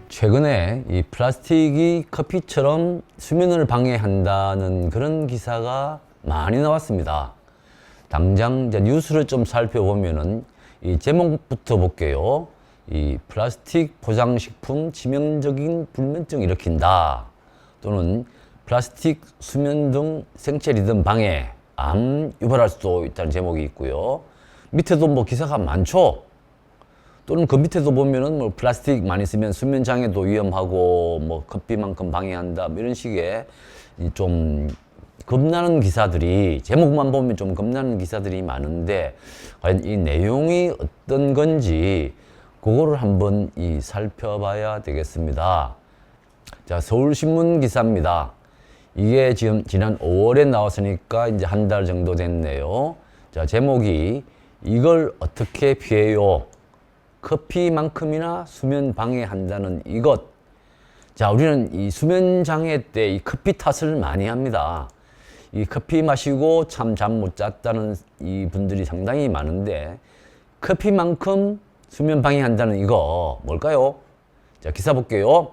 최근에 이 플라스틱이 커피처럼 수면을 방해한다는 그런 기사가 많이 나왔습니다. 당장 이제 뉴스를 좀 살펴보면은 이 제목부터 볼게요. 이 플라스틱 포장식품 치명적인 불면증 일으킨다. 또는 플라스틱 수면 등 생체 리듬 방해, 암 유발할 수도 있다는 제목이 있고요. 밑에도 뭐 기사가 많죠. 또는 그 밑에도 보면은 뭐 플라스틱 많이 쓰면 수면 장애도 위험하고 뭐 커피만큼 방해한다 뭐 이런 식의 좀 겁나는 기사들이, 제목만 보면 좀 겁나는 기사들이 많은데 과연 이 내용이 어떤 건지 그거를 한번 살펴봐야 되겠습니다. 자, 서울신문 기사입니다. 이게 지금 지난 5월에 나왔으니까 이제 한 달 정도 됐네요. 자, 제목이 이걸 어떻게 피해요? 커피만큼이나 수면 방해한다는 이것. 자, 우리는 이 수면 장애 때 이 커피 탓을 많이 합니다. 이 커피 마시고 참 잠 못 잤다는 이 분들이 상당히 많은데, 커피만큼 수면 방해한다는 이거 뭘까요? 자, 기사 볼게요.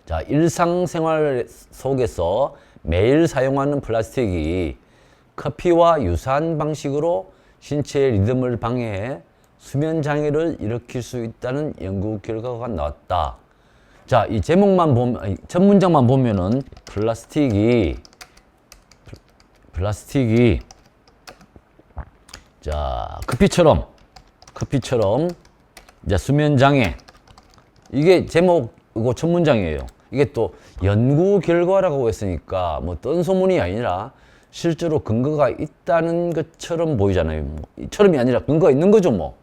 자, 일상생활 속에서 매일 사용하는 플라스틱이 커피와 유사한 방식으로 신체의 리듬을 방해해 수면 장애를 일으킬 수 있다는 연구 결과가 나왔다. 자, 이 제목만 보면, 첫 문장만 보면은 플라스틱이 자, 커피처럼 이제 수면 장애, 이게 제목이고 첫 문장이에요. 이게 또 연구 결과라고 했으니까 뭐 뜬 소문이 아니라 실제로 근거가 있다는 것처럼 보이잖아요. 뭐, 처럼이 아니라 근거가 있는 거죠, 뭐.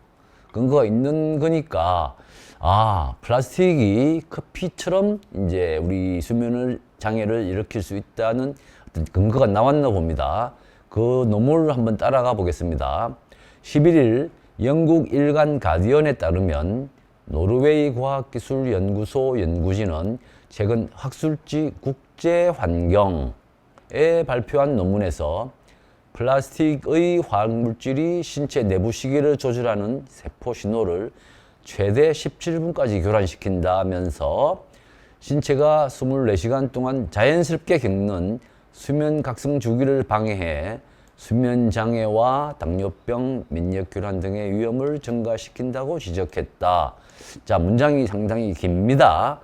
근거가 있는 거니까, 아, 플라스틱이 커피처럼 이제 우리 수면을 장애를 일으킬 수 있다는 어떤 근거가 나왔나 봅니다. 그 논문을 한번 따라가 보겠습니다. 11일 영국 일간 가디언에 따르면 노르웨이 과학기술연구소 연구진은 최근 학술지 국제환경에 발표한 논문에서 플라스틱의 화학물질이 신체 내부 시계를 조절하는 세포 신호를 최대 17분까지 교란시킨다면서 신체가 24시간 동안 자연스럽게 겪는 수면 각성 주기를 방해해 수면 장애와 당뇨병, 면역교란 등의 위험을 증가시킨다고 지적했다. 자, 문장이 상당히 깁니다.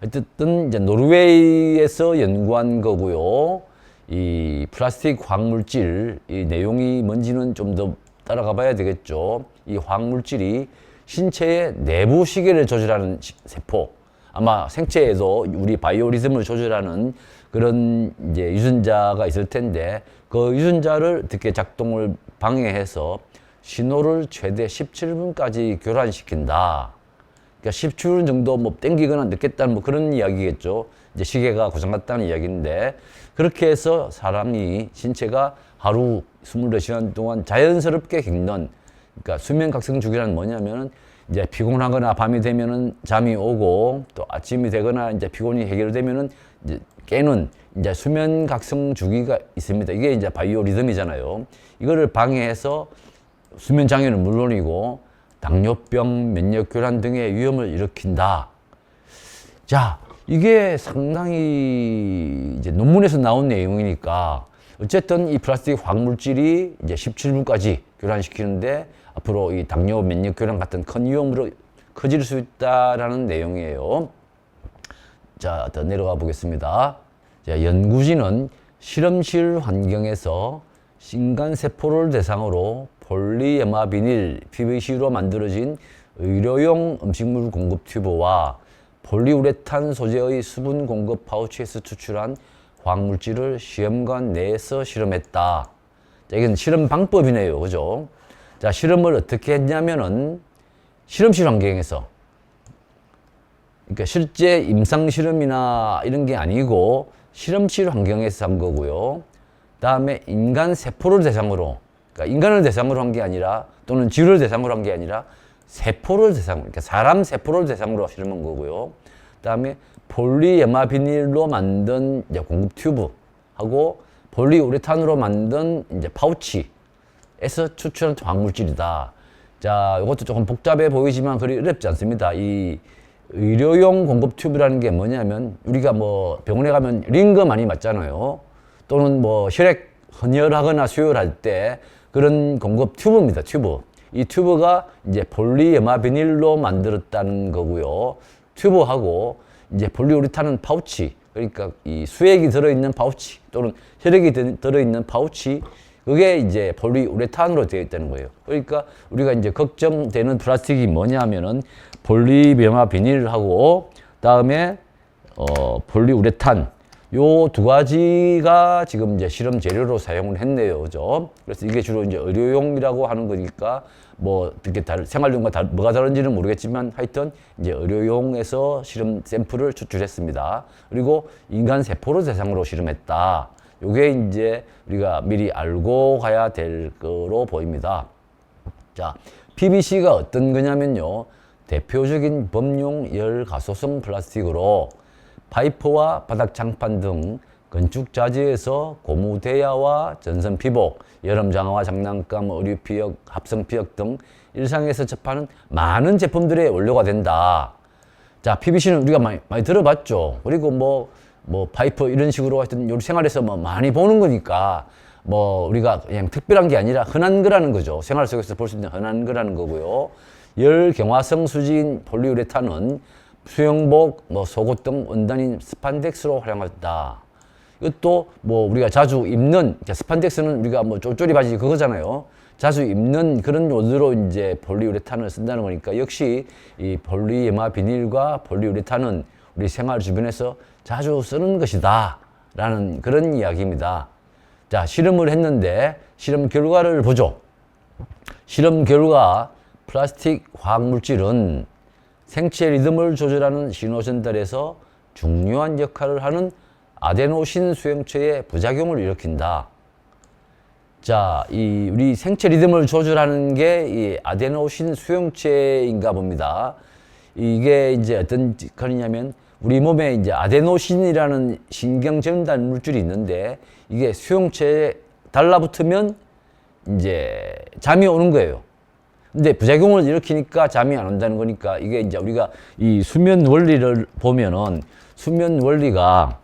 어쨌든 이제 노르웨이에서 연구한 거고요. 이 플라스틱 화학물질, 이 내용이 뭔지는 좀 더 따라가 봐야 되겠죠. 이 화학물질이 신체의 내부 시계를 조절하는 세포, 아마 생체에도 우리 바이오리듬을 조절하는 그런 이제 유전자가 있을 텐데, 그 유전자를 어떻게 작동을 방해해서 신호를 최대 17분까지 교란시킨다. 그러니까 17분 정도 뭐 땡기거나 늦겠다는 뭐 그런 이야기겠죠. 이제 시계가 고장났다는 이야기인데, 그렇게 해서 사람이 신체가 하루 24시간 동안 자연스럽게 겪는, 그러니까 수면 각성 주기란 뭐냐면은 이제 피곤하거나 밤이 되면은 잠이 오고 또 아침이 되거나 이제 피곤이 해결되면은 이제 깨는 이제 수면 각성 주기가 있습니다. 이게 이제 바이오 리듬이잖아요. 이거를 방해해서 수면 장애는 물론이고 당뇨병, 면역교란 등의 위험을 일으킨다. 자, 이게 상당히 이제 논문에서 나온 내용이니까 어쨌든 이 플라스틱 화학물질이 이제 17분까지 교란시키는데 앞으로 이 당뇨, 면역교란 같은 큰 위험으로 커질 수 있다라는 내용이에요. 자, 더 내려가 보겠습니다. 자, 연구진은 실험실 환경에서 인간 세포를 대상으로 폴리에마비닐 PVC로 만들어진 의료용 음식물 공급 튜브와 폴리우레탄 소재의 수분 공급 파우치에서 추출한 화학물질을 시험관 내에서 실험했다. 자, 이건 실험 방법이네요. 그죠? 자, 실험을 어떻게 했냐면은 실험실 환경에서, 그러니까 실제 임상 실험이나 이런 게 아니고 실험실 환경에서 한 거고요. 다음에 인간 세포를 대상으로, 그러니까 인간을 대상으로 한 게 아니라, 또는 지구를 대상으로 한 게 아니라 세포를 대상으로, 그러니까 사람 세포를 대상으로 실험한 거고요. 다음에 폴리에마비닐로 만든 이제 공급 튜브하고 폴리우레탄으로 만든 이제 파우치에서 추출한 화학물질이다. 자, 이것도 조금 복잡해 보이지만 그리 어렵지 않습니다. 이 의료용 공급 튜브라는 게 뭐냐면 우리가 뭐 병원에 가면 링거 많이 맞잖아요. 또는 뭐 혈액 헌혈하거나 수혈할 때 그런 공급 튜브입니다. 튜브. 이 튜브가 이제 폴리에마 비닐로 만들었다는 거고요. 튜브하고 이제 폴리우레탄은 파우치, 그러니까 이 수액이 들어있는 파우치 또는 혈액이 들어있는 파우치, 그게 이제 폴리우레탄으로 되어 있다는 거예요. 그러니까 우리가 이제 걱정되는 플라스틱이 뭐냐면은 폴리에마 비닐하고 다음에 폴리우레탄, 요 두 가지가 지금 이제 실험 재료로 사용을 했네요. 그죠? 그래서 이게 주로 이제 의료용이라고 하는 거니까 뭐 어떻게 생활용과 뭐가 다른지는 모르겠지만 하여튼 이제 의료용에서 실험 샘플을 추출했습니다. 그리고 인간 세포를 대상으로 실험했다. 요게 이제 우리가 미리 알고 가야 될 거로 보입니다. 자, PVC가 어떤 거냐면요. 대표적인 범용 열가소성 플라스틱으로 파이프와 바닥 장판 등 건축 자재에서 고무 대야와 전선 피복, 여름 장화와 장난감, 의류 피혁, 합성 피혁 등 일상에서 접하는 많은 제품들의 원료가 된다. 자, PVC는 우리가 많이 들어봤죠. 그리고 뭐 파이프 이런 식으로 하여튼 우리 생활에서 뭐 많이 보는 거니까 뭐 우리가 그냥 특별한 게 아니라 흔한 거라는 거죠. 생활 속에서 볼 수 있는 흔한 거라는 거고요. 열 경화성 수지인 폴리우레탄은 수영복, 뭐 속옷 등 원단인 스판덱스로 활용했다. 이것도 뭐 우리가 자주 입는, 스판덱스는 우리가 뭐 쫄쫄이 바지 그거잖아요. 자주 입는 그런 요드로 이제 폴리우레탄을 쓴다는 거니까 역시 이 폴리에마 비닐과 폴리우레탄은 우리 생활 주변에서 자주 쓰는 것이다 라는 그런 이야기입니다. 자, 실험을 했는데 실험 결과를 보죠. 실험 결과 플라스틱 화학물질은 생체 리듬을 조절하는 신호 전달에서 중요한 역할을 하는 아데노신 수용체의 부작용을 일으킨다. 자, 우리 생체 리듬을 조절하는 게 이 아데노신 수용체인가 봅니다. 이게 이제 어떤 역할이냐면 우리 몸에 이제 아데노신이라는 신경 전달 물질이 있는데 이게 수용체에 달라붙으면 이제 잠이 오는 거예요. 근데 부작용을 일으키니까 잠이 안 온다는 거니까 이게 이제 우리가 이 수면 원리를 보면은 수면 원리가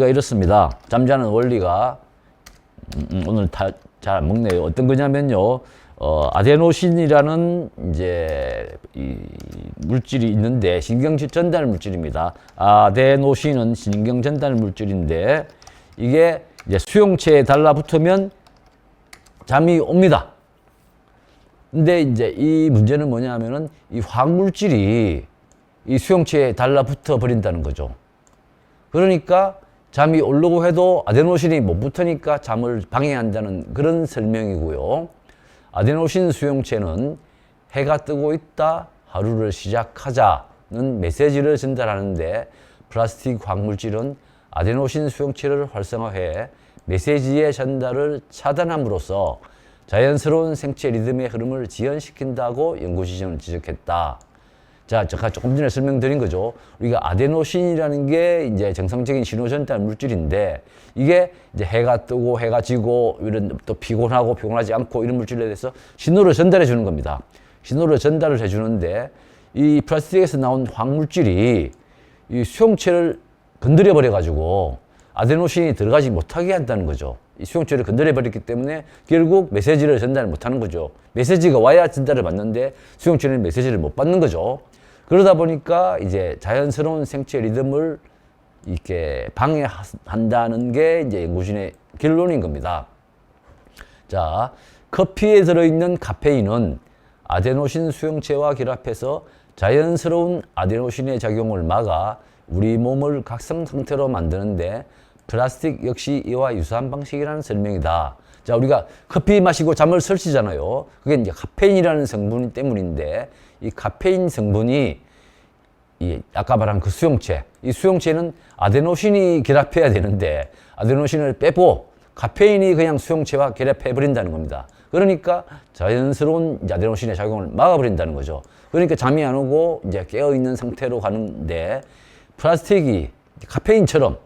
이렇습니다. 잠자는 원리가 오늘 다 잘 안 먹네요. 어떤 거냐면요. 아데노신이라는 이제 이 물질이 있는데 신경 전달 물질입니다. 아데노신은 신경 전달 물질인데 이게 이제 수용체에 달라붙으면 잠이 옵니다. 근데 이제 이 문제는 뭐냐면은 이 화학물질이 이 수용체에 달라붙어 버린다는 거죠. 그러니까 잠이 오려고 해도 아데노신이 못 붙으니까 잠을 방해한다는 그런 설명이고요. 아데노신 수용체는 해가 뜨고 있다, 하루를 시작하자는 메시지를 전달하는데 플라스틱 화학물질은 아데노신 수용체를 활성화해 메시지의 전달을 차단함으로써 자연스러운 생체 리듬의 흐름을 지연시킨다고 연구진은 지적했다. 자, 제가 조금 전에 설명드린 거죠. 우리가 아데노신이라는 게 이제 정상적인 신호 전달 물질인데 이게 이제 해가 뜨고 해가 지고 이런 또 피곤하지 않고 이런 물질에 대해서 신호를 전달해 주는 겁니다. 신호를 전달을 해 주는데 이 플라스틱에서 나온 화학물질이 이 수용체를 건드려 버려 가지고 아데노신이 들어가지 못하게 한다는 거죠. 이 수용체를 건드려 버렸기 때문에 결국 메시지를 전달 못하는 거죠. 메시지가 와야 전달을 받는데 수용체는 메시지를 못 받는 거죠. 그러다 보니까 이제 자연스러운 생체 리듬을 이렇게 방해한다는 게 이제 연구진의 결론인 겁니다. 자, 커피에 들어있는 카페인은 아데노신 수용체와 결합해서 자연스러운 아데노신의 작용을 막아 우리 몸을 각성 상태로 만드는데 플라스틱 역시 이와 유사한 방식이라는 설명이다. 자, 우리가 커피 마시고 잠을 설치잖아요. 그게 이제 카페인이라는 성분 때문인데 이 카페인 성분이 아까 말한 그 수용체, 이 수용체는 아데노신이 결합해야 되는데 아데노신을 빼고 카페인이 그냥 수용체와 결합해 버린다는 겁니다. 그러니까 자연스러운 아데노신의 작용을 막아버린다는 거죠. 그러니까 잠이 안 오고 이제 깨어 있는 상태로 가는데 플라스틱이 카페인처럼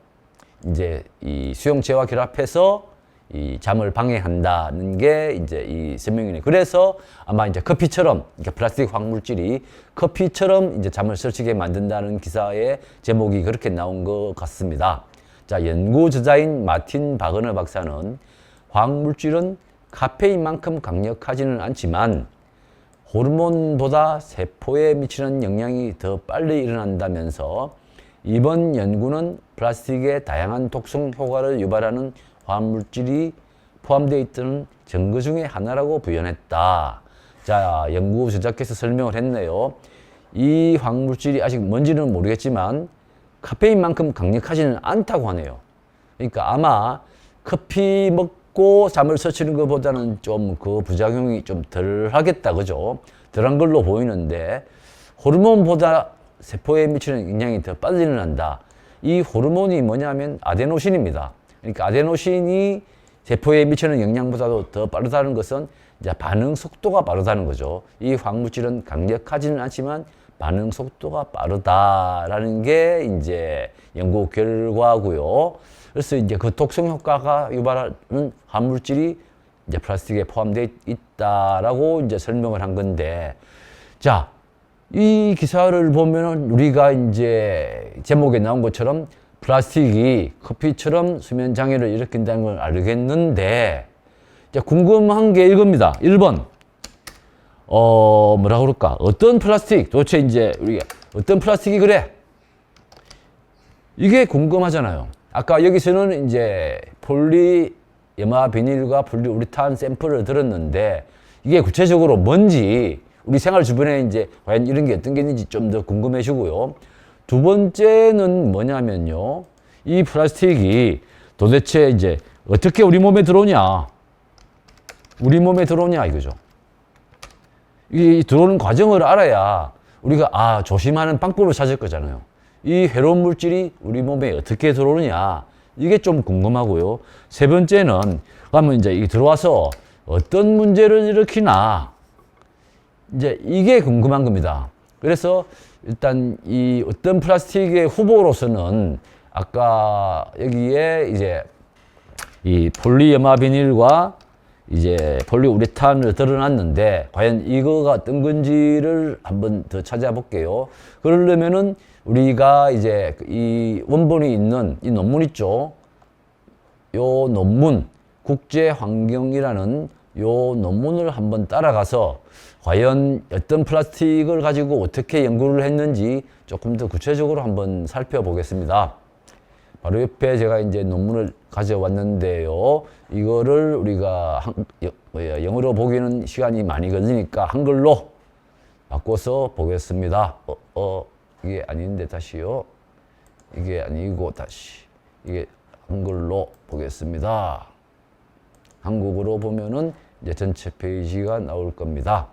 이제 이 수용체와 결합해서 이 잠을 방해한다는 게 이제 이 설명이네. 그래서 아마 이제 커피처럼, 그러니까 플라스틱 황물질이 커피처럼 이제 잠을 설치게 만든다는 기사의 제목이 그렇게 나온 것 같습니다. 자, 연구 저자인 마틴 바그너 박사는 황물질은 카페인만큼 강력하지는 않지만 호르몬보다 세포에 미치는 영향이 더 빨리 일어난다면서 이번 연구는 플라스틱의 다양한 독성 효과를 유발하는 화합물질이 포함되어 있던 증거 중에 하나라고 부연했다. 자, 연구 제작께서 설명을 했네요. 이 화학물질이 아직 뭔지는 모르겠지만 카페인만큼 강력하지는 않다고 하네요. 그러니까 아마 커피 먹고 잠을 설치는 것보다는 좀 그 부작용이 좀 덜 하겠다, 그죠? 덜한 걸로 보이는데 호르몬보다 세포에 미치는 영향이 더 빨리 일어난다. 이 호르몬이 뭐냐면 아데노신입니다. 그러니까 아데노신이 세포에 미치는 영향보다도 더 빠르다는 것은 이제 반응 속도가 빠르다는 거죠. 이 화학물질은 강력하지는 않지만 반응 속도가 빠르다라는 게 이제 연구 결과고요. 그래서 이제 그 독성 효과가 유발하는 화물질이 이제 플라스틱에 포함되어 있다라고 이제 설명을 한 건데, 자, 이 기사를 보면은 우리가 이제 제목에 나온 것처럼 플라스틱이 커피처럼 수면 장애를 일으킨다는 걸 알겠는데, 이제 궁금한 게 이겁니다. 1번. 뭐라 그럴까? 어떤 플라스틱? 도대체 이제 우리가 어떤 플라스틱이 그래? 이게 궁금하잖아요. 아까 여기서는 이제 폴리에마 비닐과 폴리우레탄 샘플을 들었는데 이게 구체적으로 뭔지 우리 생활 주변에 이제 과연 이런 게 어떤 게 있는지 좀 더 궁금해지고요. 두 번째는 뭐냐면요. 이 플라스틱이 도대체 이제 어떻게 우리 몸에 들어오냐? 우리 몸에 들어오냐 이거죠. 이 들어오는 과정을 알아야 우리가 조심하는 방법을 찾을 거잖아요. 이 해로운 물질이 우리 몸에 어떻게 들어오느냐 이게 좀 궁금하고요. 세 번째는 그러면 이제 이 들어와서 어떤 문제를 일으키나 이제 이게 궁금한 겁니다. 그래서 일단 이 어떤 플라스틱의 후보로서는 아까 여기에 이제 이 폴리에마 비닐과 이제 폴리우레탄을 드러났는데 과연 이거가 어떤 건지를 한번 더 찾아볼게요. 그러려면은 우리가 이제 이 원본이 있는 이 논문 있죠. 요 논문 국제환경이라는 요 논문을 한번 따라가서 과연 어떤 플라스틱을 가지고 어떻게 연구를 했는지 조금 더 구체적으로 한번 살펴보겠습니다. 바로 옆에 제가 이제 논문을 가져왔는데요. 이거를 우리가 영어로 보기는 시간이 많이 걸리니까 한글로 바꿔서 보겠습니다. 이게 아닌데 다시요. 이게 아니고 다시. 이게 한글로 보겠습니다. 한국어로 보면은 이제 전체 페이지가 나올 겁니다.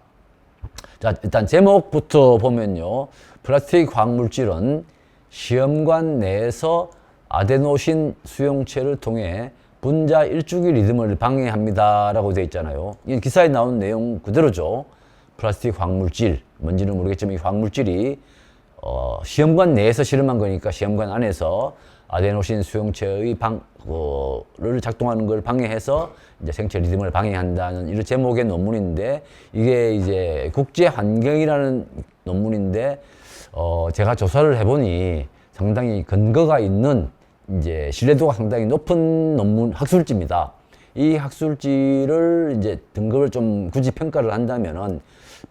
자, 일단 제목부터 보면요. 플라스틱 화학물질은 시험관 내에서 아데노신 수용체를 통해 분자 일주기 리듬을 방해합니다라고 되어 있잖아요. 이 기사에 나온 내용 그대로죠. 플라스틱 화학물질, 뭔지는 모르겠지만 이 화학물질이 시험관 내에서 실험한 거니까 시험관 안에서 아데노신 수용체의 를 작동하는 걸 방해해서 이제 생체 리듬을 방해한다는 이런 제목의 논문인데 이게 이제 국제환경이라는 논문인데 제가 조사를 해보니 상당히 근거가 있는 이제 신뢰도가 상당히 높은 논문 학술지입니다. 이 학술지를 이제 등급을 좀 굳이 평가를 한다면은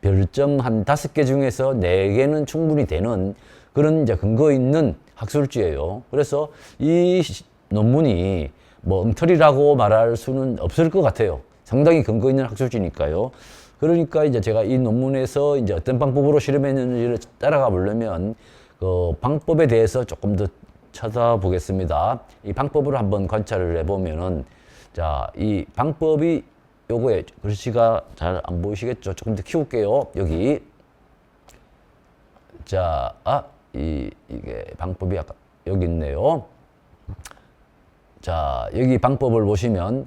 별점 한 5개 중에서 4개는 충분히 되는 그런 이제 근거 있는 학술지예요. 그래서 이 논문이 뭐 엉터리라고 말할 수는 없을 것 같아요. 상당히 근거 있는 학술지니까요. 그러니까 이제 제가 이 논문에서 이제 어떤 방법으로 실험했는지를 따라가 보려면 그 방법에 대해서 조금 더 찾아보겠습니다. 이 방법을 한번 관찰을 해보면은 자, 이 방법이 요거에 글씨가 잘 안 보이시겠죠? 조금 더 키울게요. 여기. 자, 이게 방법이 아까 여기 있네요. 자, 여기 방법을 보시면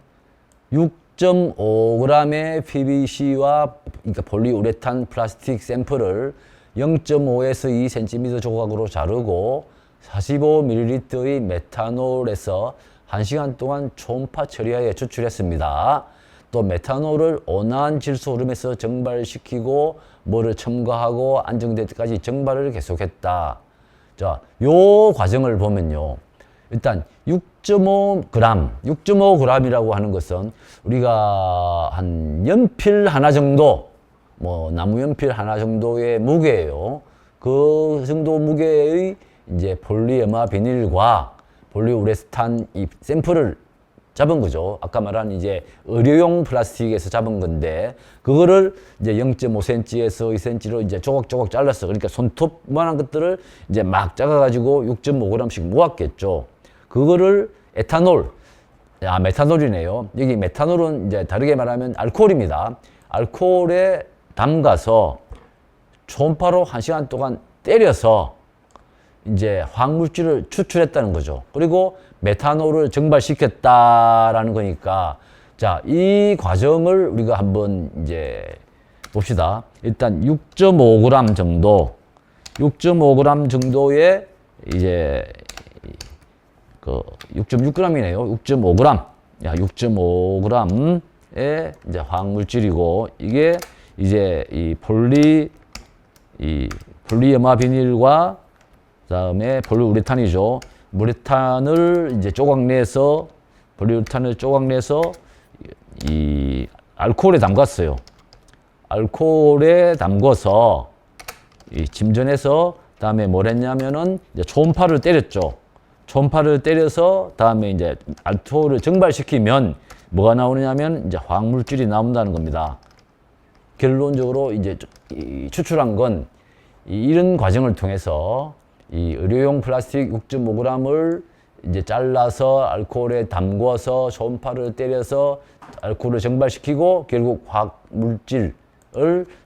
6.5g의 PVC와 그러니까 폴리우레탄 플라스틱 샘플을 0.5에서 2cm 조각으로 자르고 45ml의 메탄올에서 1시간 동안 초음파 처리하여 추출했습니다. 또 메탄올을 온화한 질소 흐름에서 증발시키고 물을 첨가하고 안정될 때까지 증발을 계속했다. 자, 요 과정을 보면요. 일단 6.5g, 6.5g이라고 하는 것은 우리가 한 연필 하나 정도, 뭐 나무 연필 하나 정도의 무게예요. 그 정도 무게의 이제 폴리에마 비닐과 폴리우레탄 이 샘플을 잡은 거죠. 아까 말한 이제 의료용 플라스틱에서 잡은 건데, 그거를 이제 0.5cm에서 2cm로 이제 조각조각 잘랐어. 그러니까 손톱만한 것들을 이제 막 작아가지고 6.5g씩 모았겠죠. 그거를 에탄올, 메탄올이네요. 여기 메탄올은 이제 다르게 말하면 알코올입니다. 알코올에 담가서 초음파로 1시간 동안 때려서 이제 화학물질을 추출했다는 거죠. 그리고 메탄올을 증발시켰다라는 거니까, 자, 이 과정을 우리가 한번 이제 봅시다. 일단 6.5g 정도, 6.5g 정도의 이제 그 6.6g이네요. 6.5g. 야, 6.5g의 이제 화학물질이고, 이게 이제 이 폴리에마 비닐과 그다음에 폴리우레탄이죠. 우레탄을 이제 조각내서, 폴리우레탄을 조각내서 이 알코올에 담갔어요. 알코올에 담궈서 이 침전해서, 다음에 뭘 했냐면은 이제 초음파를 때렸죠. 초음파를 때려서 다음에 이제 알코올을 증발시키면 뭐가 나오느냐면 이제 화학물질이 나온다는 겁니다. 결론적으로 이제 추출한 건 이런 과정을 통해서 이 의료용 플라스틱 6.5g을 이제 잘라서 알코올에 담궈서 초음파를 때려서 알코올을 증발시키고 결국 화학물질을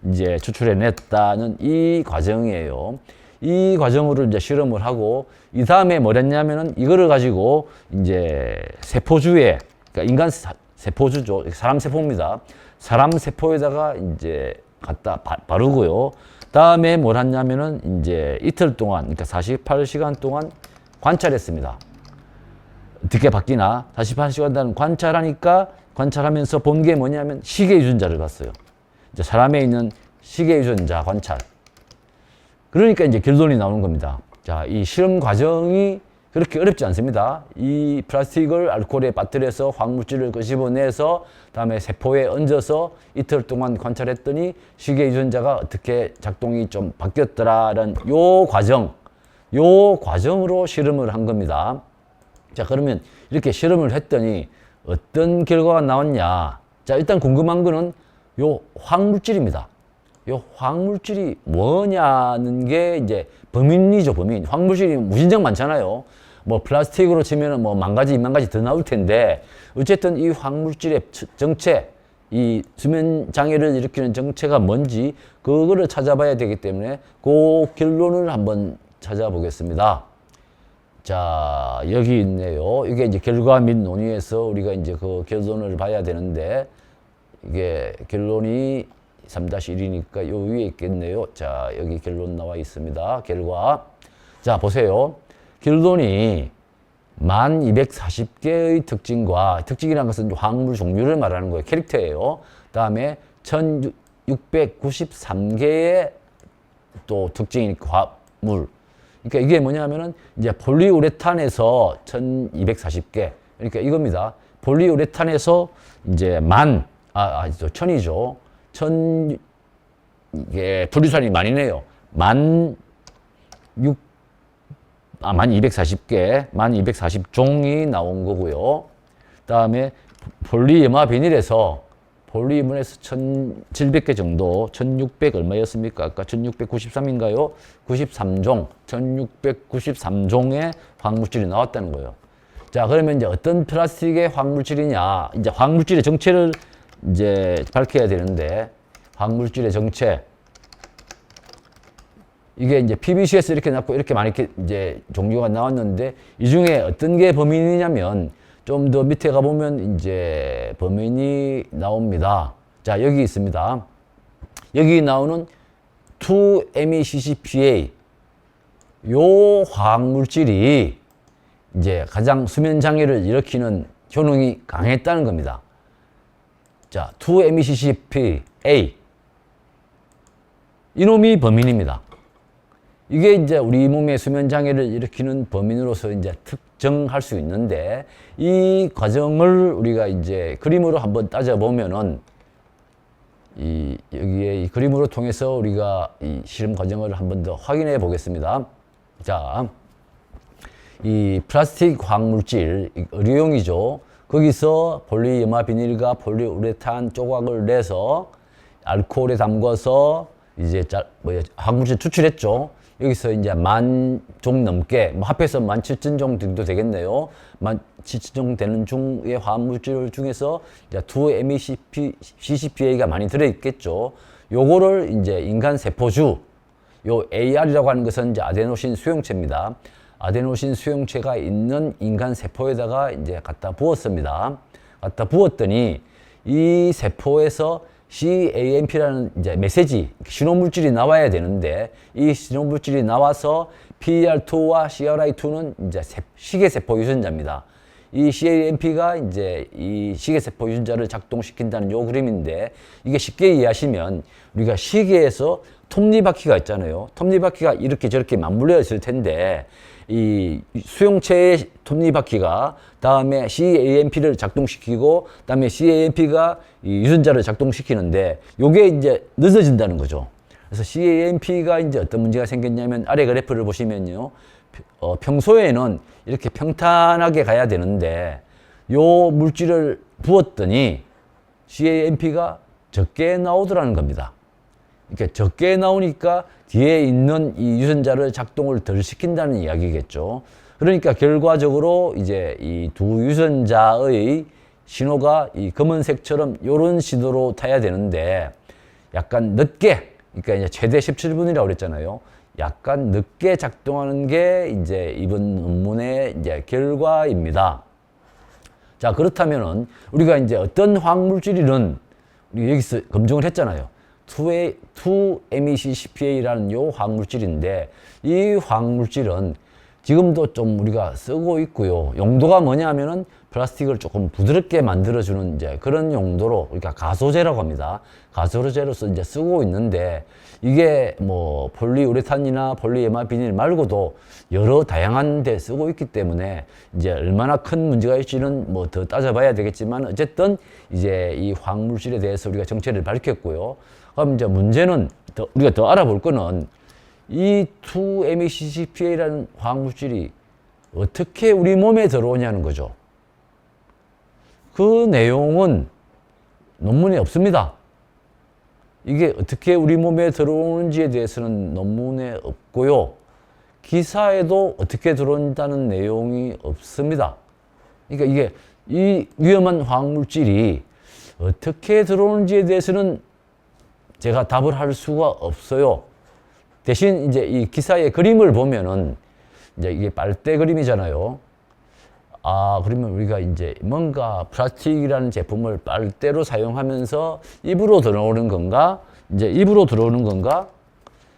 이제 추출해냈다는 이 과정이에요. 이 과정으로 이제 실험을 하고, 이 다음에 뭘 했냐면은 이거를 가지고 이제 세포주에, 그러니까 인간 세포주죠. 사람 세포입니다. 사람 세포에다가 이제 갖다 바르고요. 다음에 뭘 했냐면은 이제 이틀 동안, 그러니까 48시간 동안 관찰했습니다. 어떻게 바뀌나? 48시간 동안 관찰하면서 본 게 뭐냐면 시계 유전자를 봤어요. 이제 사람에 있는 시계 유전자 관찰. 그러니까 이제 결론이 나오는 겁니다. 자, 이 실험 과정이 그렇게 어렵지 않습니다. 이 플라스틱을 알코올에 빠뜨려서 화학물질을 끄집어내서 다음에 세포에 얹어서 이틀 동안 관찰했더니 시계 유전자가 어떻게 작동이 좀 바뀌었더라라는 요 과정으로 실험을 한 겁니다. 자, 그러면 이렇게 실험을 했더니 어떤 결과가 나왔냐? 자, 일단 궁금한 거는 요 화학물질입니다. 요 화학물질이 뭐냐는 게 이제 범인이죠, 범인. 화학물질이 무진장 많잖아요. 뭐 플라스틱으로 치면은 뭐 10,000가지, 20,000가지 더 나올 텐데, 어쨌든 이 화학물질의 정체, 이 수면 장애를 일으키는 정체가 뭔지 그거를 찾아봐야 되기 때문에 그 결론을 한번 찾아보겠습니다. 자, 여기 있네요. 이게 이제 결과 및 논의에서 우리가 이제 그 결론을 봐야 되는데, 이게 결론이 3-1이니까 요 위에 있겠네요. 자, 여기 결론 나와 있습니다. 결과. 자, 보세요. 결론이 1240개의 특징이라는 것은 화학물 종류를 말하는 거예요. 캐릭터예요. 다음에 1693개의 또 특징인 화물. 그러니까 이게 뭐냐면은 이제 폴리우레탄에서 1240개. 그러니까 이겁니다. 폴리우레탄에서 이제 천이죠. 이게 폴리우레탄이 만이네요. 1240개, 1240종이 나온 거고요. 다음에 폴리에마 비닐에서 1700개 정도, 1600 얼마였습니까? 아까 1693인가요? 93종, 1693종의 화학물질이 나왔다는 거예요. 자, 그러면 이제 어떤 플라스틱의 화학물질이냐? 이제 화학물질의 정체를 이제 밝혀야 되는데, 화학물질의 정체. 이게 이제 PBC에서 이렇게 났고, 이렇게 많이 이제 종류가 나왔는데, 이 중에 어떤 게 범인이냐면, 좀 더 밑에 가보면 이제 범인이 나옵니다. 자, 여기 있습니다. 여기 나오는 2-MECCPA. 요 화학물질이 이제 가장 수면 장애를 일으키는 효능이 강했다는 겁니다. 자, 2-MeCCP-A. 이놈이 범인입니다. 이게 이제 우리 몸의 수면 장애를 일으키는 범인으로서 이제 특정할 수 있는데, 이 과정을 우리가 이제 그림으로 한번 따져보면은, 여기에 이 그림으로 통해서 우리가 이 실험 과정을 한번 더 확인해 보겠습니다. 자, 이 플라스틱 화학물질, 의료용이죠. 거기서 폴리염화 비닐과 폴리우레탄 조각을 내서 알코올에 담궈서 이제 화학물질 추출했죠. 여기서 이제 10,000종 넘게, 뭐 합해서 17,000종 정도 되겠네요. 17,000종 되는 중의 화학물질 중에서 이제 2-MeCCP-A가 많이 들어있겠죠. 요거를 이제 인간 세포주, 요 AR이라고 하는 것은 이제 아데노신 수용체입니다. 아데노신 수용체가 있는 인간 세포에다가 이제 갖다 부었습니다. 갖다 부었더니 이 세포에서 CAMP라는 이제 메시지, 신호물질이 나와야 되는데, 이 신호물질이 나와서 PER2와 CRI2는 이제 시계세포 유전자입니다. 이 CAMP가 이제 이 시계세포 유전자를 작동시킨다는 요 그림인데, 이게 쉽게 이해하시면 우리가 시계에서 톱니바퀴가 있잖아요. 톱니바퀴가 이렇게 저렇게 맞물려 있을 텐데, 이 수용체의 톱니바퀴가 다음에 CAMP를 작동시키고, 다음에 CAMP가 이 유전자를 작동시키는데, 요게 이제 늦어진다는 거죠. 그래서 CAMP가 이제 어떤 문제가 생겼냐면, 아래 그래프를 보시면요, 평소에는 이렇게 평탄하게 가야 되는데, 요 물질을 부었더니 CAMP가 적게 나오더라는 겁니다. 이렇게 적게 나오니까 뒤에 있는 이 유전자를 작동을 덜 시킨다는 이야기겠죠. 그러니까 결과적으로 이제 이 두 유전자의 신호가 이 검은색처럼 요런 신호로 타야 되는데, 약간 늦게, 그러니까 이제 최대 17분이라고 그랬잖아요. 약간 늦게 작동하는 게 이제 이번 논문의 이제 결과입니다. 자, 그렇다면은 우리가 이제 어떤 화학물질이든 우리 여기서 검증을 했잖아요. 2-MeCCP-A라는 요 화학물질인데, 이 화학물질은 지금도 좀 우리가 쓰고 있고요. 용도가 뭐냐면은 플라스틱을 조금 부드럽게 만들어주는 이제 그런 용도로, 그러니까 가소제라고 합니다. 가소제로서 이제 쓰고 있는데, 이게 뭐 폴리우레탄이나 폴리에마 비닐 말고도 여러 다양한 데 쓰고 있기 때문에 이제 얼마나 큰 문제가 있을지는 뭐 더 따져봐야 되겠지만, 어쨌든 이제 이 화학물질에 대해서 우리가 정체를 밝혔고요. 그럼 이제 문제는 우리가 더 알아볼 거는, 이 2-MeCCP-A라는 화학물질이 어떻게 우리 몸에 들어오냐는 거죠. 그 내용은 논문에 없습니다. 이게 어떻게 우리 몸에 들어오는지에 대해서는 논문에 없고요. 기사에도 어떻게 들어온다는 내용이 없습니다. 그러니까 이게 이 위험한 화학물질이 어떻게 들어오는지에 대해서는 제가 답을 할 수가 없어요. 대신 이제 이 기사의 그림을 보면은, 이제 이게 빨대 그림이잖아요. 아, 그러면 우리가 이제 뭔가 플라스틱이라는 제품을 빨대로 사용하면서 입으로 들어오는 건가? 이제 입으로 들어오는 건가?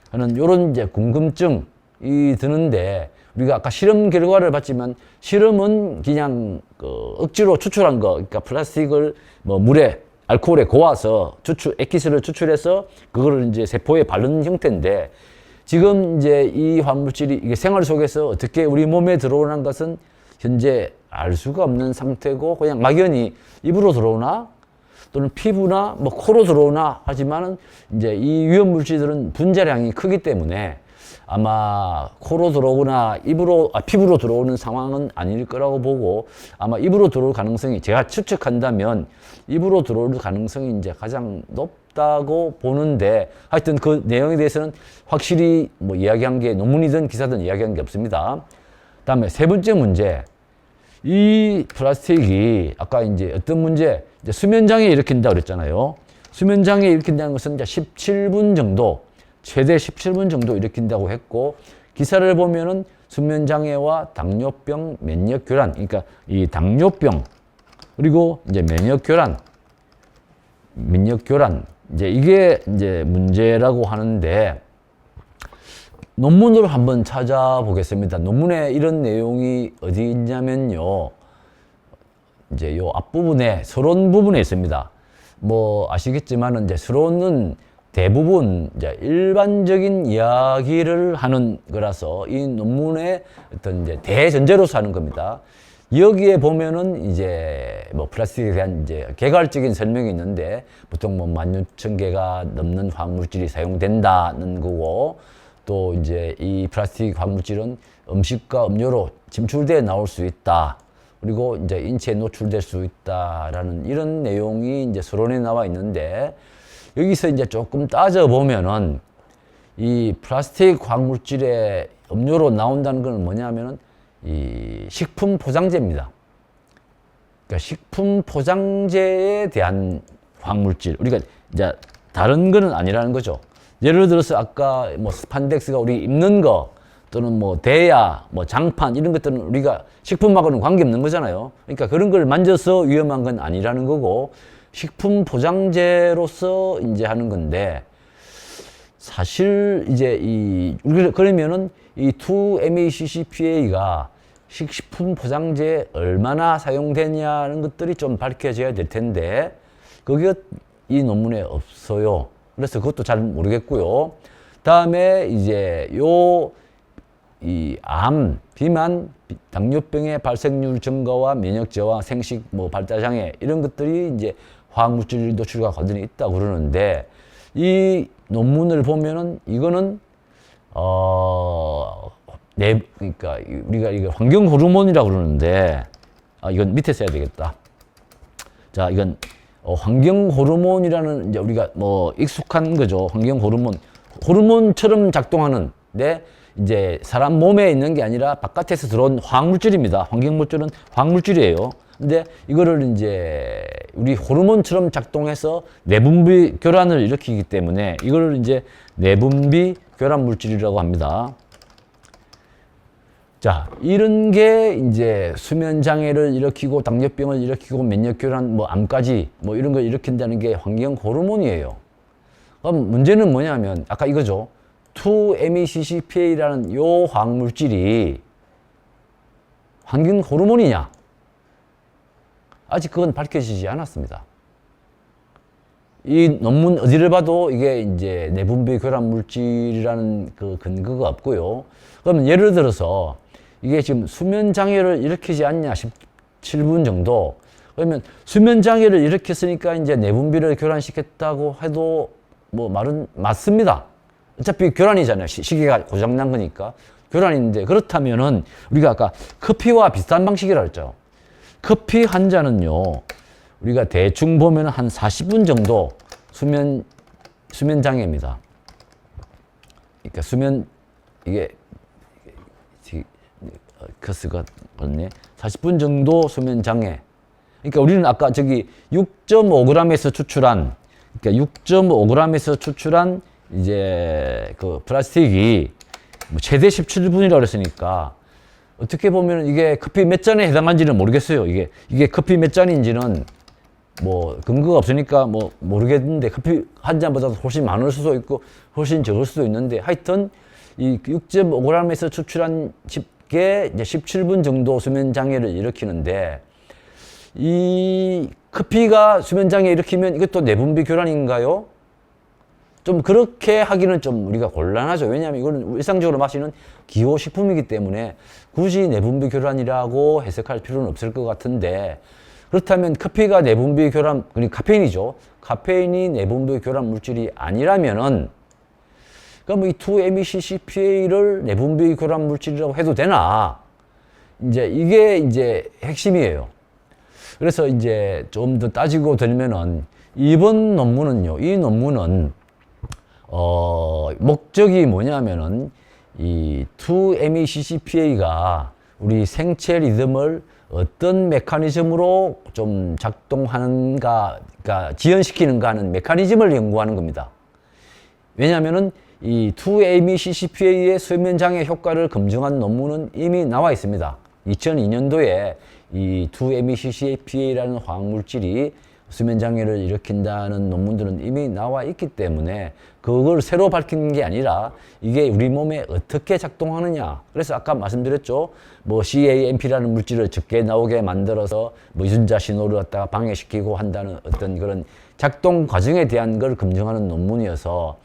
하는 요런 이제 궁금증이 드는데, 우리가 아까 실험 결과를 봤지만, 실험은 그냥 억지로 추출한 거, 그러니까 플라스틱을 뭐 물에, 알코올에 고아서 액기스를 추출해서 그거를 이제 세포에 바르는 형태인데, 지금 이제 이 화학물질이 이게 생활 속에서 어떻게 우리 몸에 들어오는 것은 현재 알 수가 없는 상태고, 그냥 막연히 입으로 들어오나 또는 피부나 뭐 코로 들어오나 하지만은, 이제 이 위험 물질들은 분자량이 크기 때문에 아마 코로 들어오거나 피부로 들어오는 상황은 아닐 거라고 보고, 아마 입으로 들어올 가능성이, 제가 추측한다면 입으로 들어올 가능성이 이제 가장 높다고 보는데, 하여튼 그 내용에 대해서는 확실히 뭐 이야기한 게, 논문이든 기사든 이야기한 게 없습니다. 다음에 세 번째 문제. 이 플라스틱이 아까 이제 어떤 문제, 이제 수면장애 일으킨다고 그랬잖아요. 수면장애 일으킨다는 것은 이제 17분 정도, 최대 17분 정도 일으킨다고 했고, 기사를 보면은 수면장애와 당뇨병, 면역교란, 그러니까 이 당뇨병, 그리고 이제 면역교란, 이제 이게 이제 문제라고 하는데, 논문을 한번 찾아보겠습니다. 논문에 이런 내용이 어디 있냐면요. 이제 요 앞부분에 서론 부분에 있습니다. 뭐 아시겠지만은 이제 서론은 대부분 이제 일반적인 이야기를 하는 거라서 이 논문의 어떤 이제 대전제로서 하는 겁니다. 여기에 보면은 이제 뭐 플라스틱에 대한 이제 개괄적인 설명이 있는데 보통 뭐 16,000개가 넘는 화학물질이 사용된다는 거고, 또 이제 이 플라스틱 화학물질은 음식과 음료로 침출돼 나올 수 있다. 그리고 이제 인체에 노출될 수 있다라는 이런 내용이 이제 서론에 나와 있는데, 여기서 이제 조금 따져보면은 이 플라스틱 화학물질의 음료로 나온다는 건 뭐냐면은 이 식품 포장재입니다. 그러니까 식품 포장재에 대한 화학물질. 우리가 이제 다른 거는 아니라는 거죠. 예를 들어서 아까 뭐 스판덱스가 우리 입는 거, 또는 뭐 대야, 뭐 장판 이런 것들은 우리가 식품하고는 관계없는 거잖아요. 그러니까 그런 걸 만져서 위험한 건 아니라는 거고, 식품 포장재로서 이제 하는 건데, 사실 이제 그러면은 이 2-MeCCPA가 식품 포장재에 얼마나 사용되냐는 것들이 좀 밝혀져야 될 텐데, 그게 이 논문에 없어요. 그래서 그것도 잘 모르겠고요. 다음에 이제 이 암, 비만, 당뇨병의 발생률 증가와 면역 저하, 생식 뭐 발달 장애 이런 것들이 이제 화학물질 노출과 관련이 있다고 그러는데, 이 논문을 보면은 이거는 그러니까 우리가 이게 환경 호르몬이라고 그러는데, 이건 밑에 써야 되겠다. 자, 이건 환경 호르몬이라는 이제 우리가 뭐 익숙한 거죠. 환경 호르몬처럼 작동하는데, 이제 사람 몸에 있는 게 아니라 바깥에서 들어온 화학물질입니다. 환경물질은 화학물질이에요. 근데 이거를 이제 우리 호르몬처럼 작동해서 내분비 교란을 일으키기 때문에 이거를 이제 내분비 교란 물질이라고 합니다. 자, 이런 게 이제 수면 장애를 일으키고 당뇨병을 일으키고 면역 교란, 뭐 암까지 뭐 이런 걸 일으킨다는 게 환경 호르몬이에요. 그럼 문제는 뭐냐면 아까 이거죠. 2-MeCCPA라는 요 화학물질이 환경 호르몬이냐? 아직 그건 밝혀지지 않았습니다. 이 논문 어디를 봐도 이게 이제 내분비 교란 물질이라는 그 근거가 없고요. 그러면 예를 들어서 이게 지금 수면 장애를 일으키지 않냐? 17분 정도. 그러면 수면 장애를 일으켰으니까 이제 내분비를 교란시켰다고 해도 뭐 말은 맞습니다. 어차피 교란이잖아요. 시계가 고장난 거니까. 교란인데, 그렇다면은 우리가 아까 커피와 비슷한 방식이라 했죠. 커피 한 잔은요, 우리가 대충 보면 한 40분 정도 수면 장애입니다. 그러니까 이게 커스가 그렇네. 40분 정도 수면 장애. 그러니까 우리는 아까 저기 6.5g에서 추출한, 그러니까 6.5g에서 추출한 이제 그 플라스틱이 뭐 최대 17분이라고 그랬으니까, 어떻게 보면 이게 커피 몇 잔에 해당한지는 모르겠어요. 이게 커피 몇 잔인지는 뭐 근거가 없으니까 뭐 모르겠는데, 커피 한 잔보다도 훨씬 많을 수도 있고 훨씬 적을 수도 있는데, 하여튼 이 6.5g에서 추출한 게 이제 17분 정도 수면 장애를 일으키는데, 이 커피가 수면 장애 일으키면 이것도 내분비 교란인가요? 좀 그렇게 하기는 좀 우리가 곤란하죠. 왜냐하면 이거는 일상적으로 마시는 기호식품이기 때문에 굳이 내분비 교란이라고 해석할 필요는 없을 것 같은데, 그렇다면 커피가 내분비 교란, 그러니까 카페인이죠. 카페인이 내분비 교란 물질이 아니라면은, 그럼 이 2-MeCCPA를 내분비 교란 물질이라고 해도 되나? 이게 이제 핵심이에요. 그래서 이제 좀 더 따지고 들면은 이번 논문은요, 이 논문은 목적이 뭐냐면은 이 2-MeCCPA가 우리 생체 리듬을 어떤 메커니즘으로 좀 작동하는가, 그러니까 지연시키는가 하는 메커니즘을 연구하는 겁니다. 왜냐하면은 이 2-MeCCPA의 수면 장애 효과를 검증한 논문은 이미 나와 있습니다. 2002년도에 이 2-MeCCPA라는 화학물질이 수면 장애를 일으킨다는 논문들은 이미 나와 있기 때문에 그걸 새로 밝히는 게 아니라 이게 우리 몸에 어떻게 작동하느냐. 그래서 아까 말씀드렸죠. 뭐 CAMP라는 물질을 적게 나오게 만들어서 뭐 유전자 신호를 갖다가 방해시키고 한다는 어떤 그런 작동 과정에 대한 걸 검증하는 논문이어서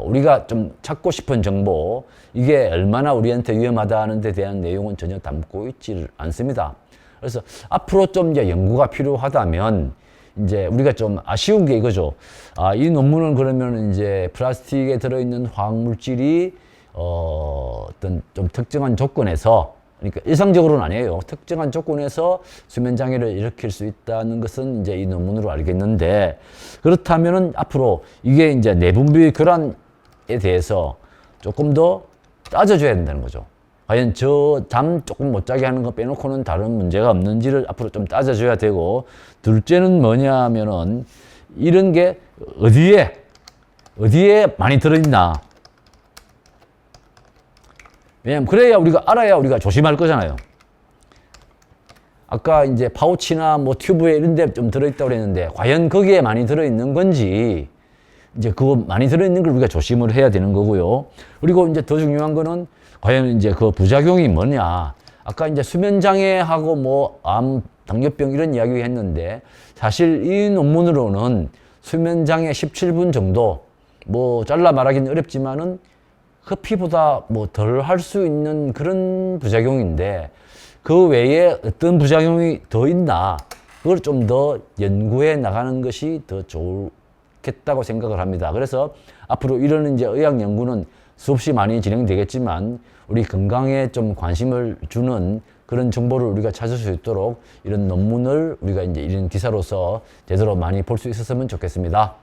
우리가 좀 찾고 싶은 정보, 이게 얼마나 우리한테 위험하다는 데 대한 내용은 전혀 담고 있지 않습니다. 그래서 앞으로 좀 이제 연구가 필요하다면 이제 우리가 좀 아쉬운 게 이거죠. 이 논문은 그러면 이제 플라스틱에 들어있는 화학 물질이 어떤 좀 특정한 조건에서, 그러니까 일상적으로는 아니에요. 특정한 조건에서 수면 장애를 일으킬 수 있다는 것은 이제 이 논문으로 알겠는데, 그렇다면은 앞으로 이게 이제 내분비 교란에 대해서 조금 더 따져줘야 된다는 거죠. 과연 저 잠 조금 못 자게 하는 거 빼놓고는 다른 문제가 없는지를 앞으로 좀 따져줘야 되고, 둘째는 뭐냐 하면은 이런 게 어디에 많이 들어있나. 왜냐면 그래야 우리가 알아야 우리가 조심할 거잖아요. 아까 이제 파우치나 뭐 튜브에 이런 데 좀 들어있다고 그랬는데, 과연 거기에 많이 들어있는 건지, 이제 그거 많이 들어있는 걸 우리가 조심을 해야 되는 거고요. 그리고 이제 더 중요한 거는 과연 이제 그 부작용이 뭐냐. 아까 이제 수면장애하고 뭐 암, 당뇨병 이런 이야기 했는데, 사실 이 논문으로는 수면장애 17분 정도, 뭐 잘라 말하기는 어렵지만은 커피보다 뭐 덜 할 수 있는 그런 부작용인데, 그 외에 어떤 부작용이 더 있나, 그걸 좀 더 연구해 나가는 것이 더 좋겠다고 생각을 합니다. 그래서 앞으로 이런 이제 의학 연구는 수없이 많이 진행되겠지만, 우리 건강에 좀 관심을 주는 그런 정보를 우리가 찾을 수 있도록 이런 논문을 우리가 이제 이런 기사로서 제대로 많이 볼 수 있었으면 좋겠습니다.